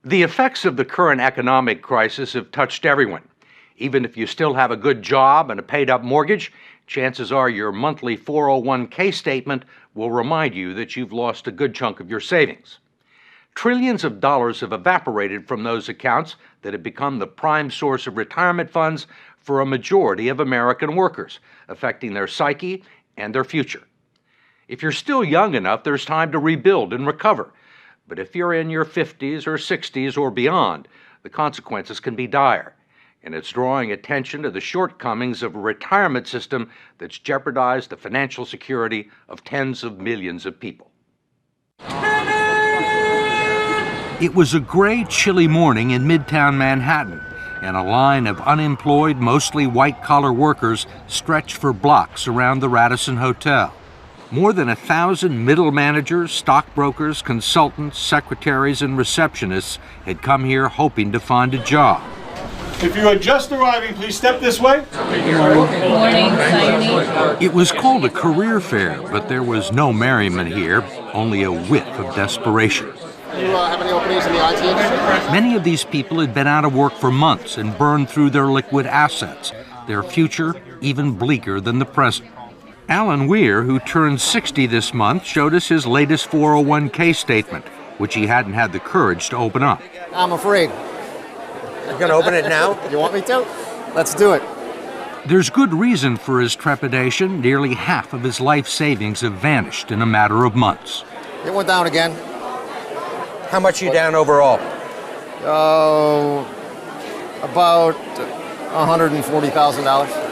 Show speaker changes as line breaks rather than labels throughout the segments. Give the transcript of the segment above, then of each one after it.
The effects of the current economic crisis have touched everyone. Even if you still have a good job and a paid-up mortgage, chances are your monthly 401k statement will remind you that you've lost a good chunk of your savings. Trillions of dollars have evaporated from those accounts that have become the prime source of retirement funds for a majority of American workers, affecting their psyche and their future. If you're still young enough, there's time to rebuild and recover. But if you're in your 50s or 60s or beyond, the consequences can be dire. And it's drawing attention to the shortcomings of a retirement system that's jeopardized the financial security of tens of millions of people. It was a gray, chilly morning in Midtown Manhattan, and a line of unemployed, mostly white-collar workers stretched for blocks around the Radisson Hotel. More than 1,000 middle managers, stockbrokers, consultants, secretaries, and receptionists had come here hoping to find a job.
If you are just arriving, please step this way.
Good morning.
It was called a career fair, but there was no merriment here, only a whiff of desperation.
Do you have any openings in the IT industry?
Many of these people had been out of work for months and burned through their liquid assets, their future even bleaker than the present. Alan Weir, who turned 60 this month, showed us his latest 401k statement, which he hadn't had the courage to open up.
I'm afraid.
You're going to open it now?
You want me to? Let's do it.
There's good reason for his trepidation. Nearly half of his life savings have vanished in a matter of months.
It went down again.
How much are you down overall?
About $140,000.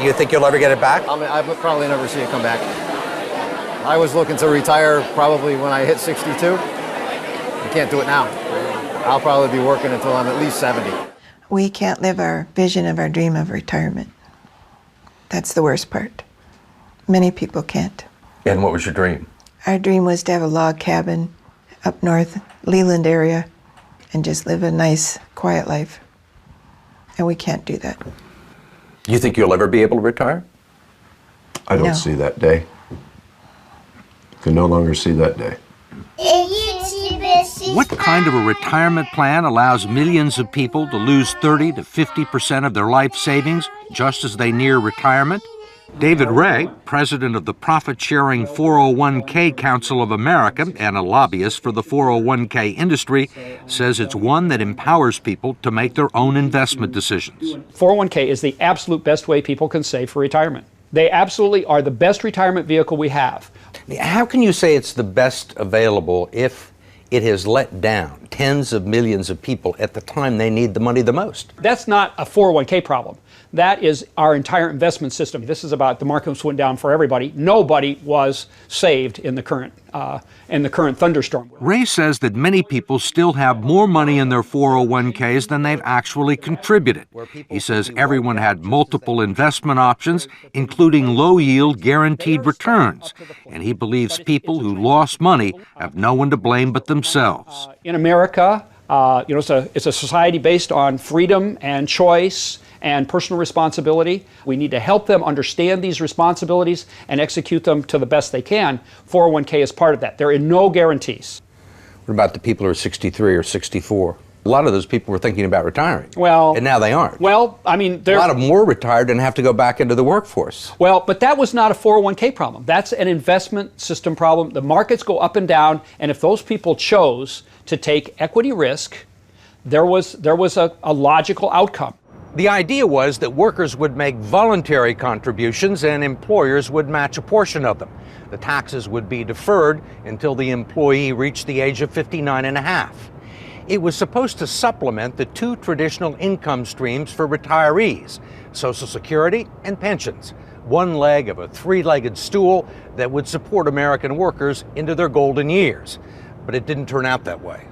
You think you'll ever get it back?
I would probably never see it come back. I was looking to retire probably when I hit 62. I can't do it now. I'll probably be working until I'm at least 70.
We can't live our vision of our dream of retirement. That's the worst part. Many people can't.
And what was your dream?
Our dream was to have a log cabin up north, Leland area, and just live a nice, quiet life. And we can't do that.
You think you'll ever be able to retire?
I don't see that day. Can no longer see that day.
What kind of a retirement plan allows millions of people to lose 30 to 50% of their life savings just as they near retirement? David Ray, president of the profit-sharing 401k Council of America and a lobbyist for the 401k industry, says it's one that empowers people to make their own investment decisions.
401k is the absolute best way people can save for retirement. They absolutely are the best retirement vehicle we have.
How can you say it's the best available if it has let down tens of millions of people at the time they need the money the most?
That's not a 401k problem. That is our entire investment system. This is about the markets went down for everybody. Nobody was saved in the current thunderstorm.
Ray says that many people still have more money in their 401ks than they've actually contributed. He says everyone had multiple investment options, including low-yield guaranteed returns. And he believes people who lost money have no one to blame but themselves.
In America, it's a society based on freedom and choice and personal responsibility. We need to help them understand these responsibilities and execute them to the best they can. 401k is part of that. There are no guarantees.
What about the people who are 63 or 64? A lot of those people were thinking about retiring.
Well,
and now they aren't.
Well, I mean,
a lot of them were retired and have to go back into the workforce.
Well, but that was not a 401k problem. That's an investment system problem. The markets go up and down, and if those people chose to take equity risk, there was a logical outcome.
The idea was that workers would make voluntary contributions and employers would match a portion of them. The taxes would be deferred until the employee reached the age of 59 and a half. It was supposed to supplement the two traditional income streams for retirees, Social Security and pensions, one leg of a three-legged stool that would support American workers into their golden years. But it didn't turn out that way.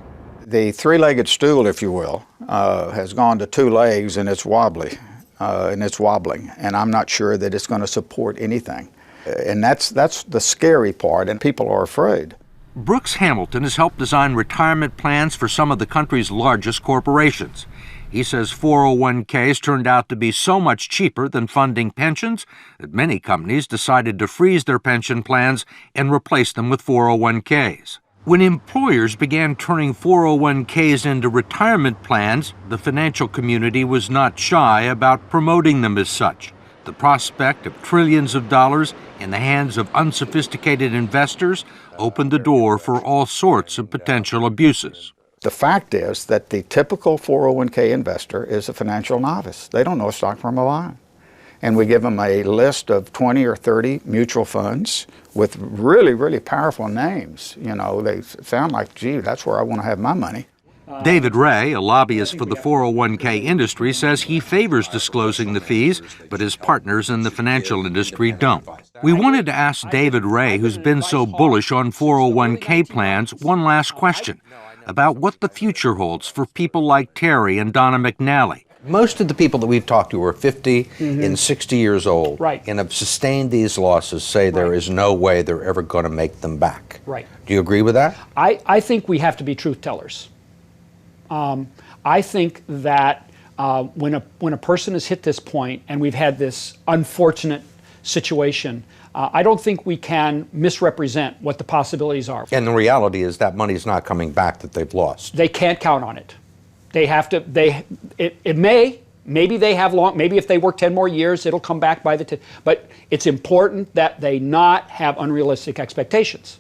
The three-legged stool, if you will, has gone to two legs, and it's wobbly, and it's wobbling, and I'm not sure that it's going to support anything. And that's the scary part, and people are afraid.
Brooks Hamilton has helped design retirement plans for some of the country's largest corporations. He says 401ks turned out to be so much cheaper than funding pensions that many companies decided to freeze their pension plans and replace them with 401ks. When employers began turning 401ks into retirement plans, the financial community was not shy about promoting them as such. The prospect of trillions of dollars in the hands of unsophisticated investors opened the door for all sorts of potential abuses.
The fact is that the typical 401k investor is a financial novice. They don't know a stock from a bond. And we give them a list of 20 or 30 mutual funds with really, really powerful names. You know, they sound like, gee, that's where I want to have my money.
David Ray, a lobbyist for the 401k industry, says he favors disclosing the fees, but his partners in the financial industry don't. We wanted to ask David Ray, who's been so bullish on 401k plans, one last question about what the future holds for people like Terry and Donna McNally.
Most of the people that we've talked to are 50 and 60 years old and have sustained these losses, say there is no way they're ever going to make them back.
Right.
Do you agree with that?
I think we have to be truth tellers. I think that when a person has hit this point and we've had this unfortunate situation, I don't think we can misrepresent what the possibilities are.
And the reality is that money's not coming back that they've lost.
They can't count on it. They have to, maybe they have maybe if they work 10 more years, it'll come back by but it's important that they not have unrealistic expectations.